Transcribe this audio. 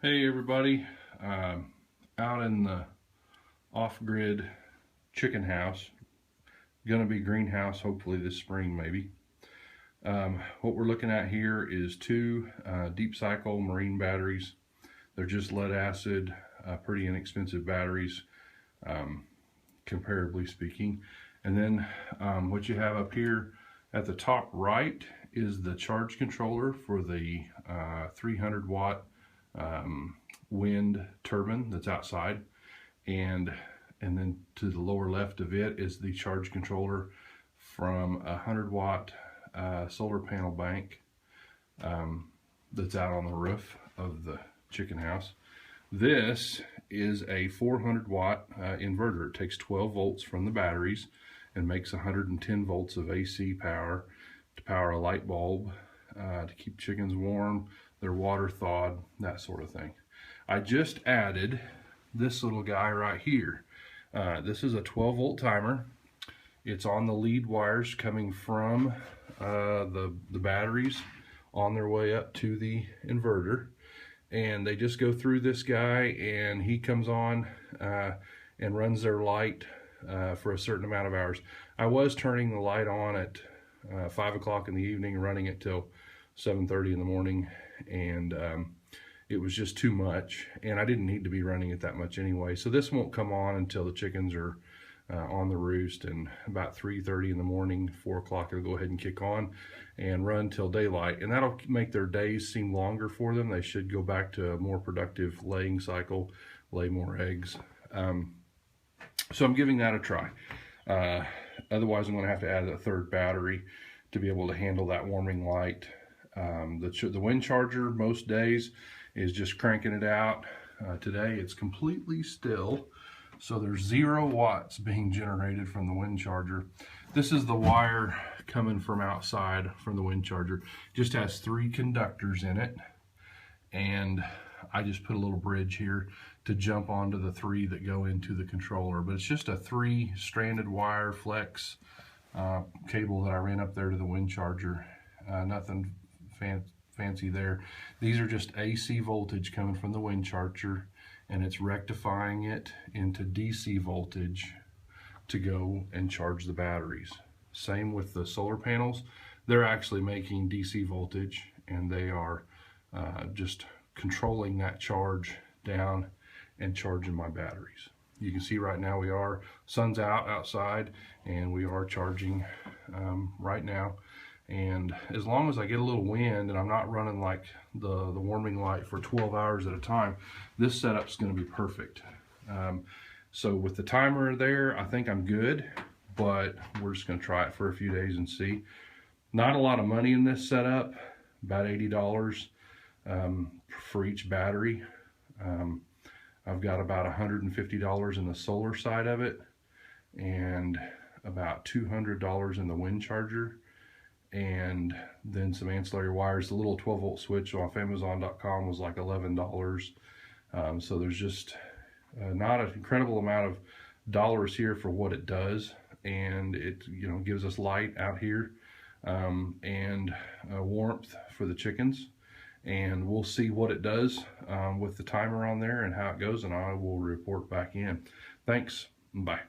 Hey everybody, out in the off-grid chicken house, gonna be greenhouse hopefully this spring maybe. What we're looking at here is two deep cycle marine batteries. They're just lead acid, pretty inexpensive batteries, comparably speaking. And then what you have up here at the top right is the charge controller for the 300 watt wind turbine that's outside, and then to the lower left of it is the charge controller from a 100 watt solar panel bank that's out on the roof of the chicken house. This is a 400 watt inverter. It takes 12 volts from the batteries and makes 110 volts of AC power to power a light bulb, to keep chickens warm, their water thawed, that sort of thing. I just added this little guy right here. This is a 12 volt timer. It's on the lead wires coming from the batteries on their way up to the inverter, and they just go through this guy and he comes on and runs their light for a certain amount of hours. I was turning the light on at 5 o'clock in the evening, running it till 7:30 in the morning, and it was just too much, and I didn't need to be running it that much anyway. So this won't come on until the chickens are on the roost, and about 3:30 in the morning, 4 o'clock, it'll go ahead and kick on and run till daylight, and that'll make their days seem longer for them. They should go back to a more productive laying cycle, lay more eggs. So I'm giving that a try. Otherwise I'm going to have to add a third battery to be able to handle that warming light. The wind charger most days is just cranking it out. Today it's completely still, so there's 0 watts being generated from the wind charger. This is the wire coming from outside from the wind charger. Just has 3 conductors in it, and I just put a little bridge here to jump onto the 3 that go into the controller. But it's just a 3-stranded wire flex cable that I ran up there to the wind charger. Nothing fancy there. These are just AC voltage coming from the wind charger, and it's rectifying it into DC voltage to go and charge the batteries. Same with the solar panels. They're actually making DC voltage, and they are just controlling that charge down and charging my batteries. You can see right now sun's out outside, and we are charging right now. And as long as I get a little wind and I'm not running like the warming light for 12 hours at a time, this setup's going to be perfect. So with the timer there, I think I'm good, but we're just going to try it for a few days and see. Not a lot of money in this setup, about $80 for each battery. I've got about $150 in the solar side of it, and about $200 in the wind charger, and then some ancillary wires. The little 12 volt switch off Amazon.com was like $11. So there's just not an incredible amount of dollars here for what it does, and it gives us light out here, and warmth for the chickens. And we'll see what it does with the timer on there and how it goes, and I will report back in. Thanks. Bye.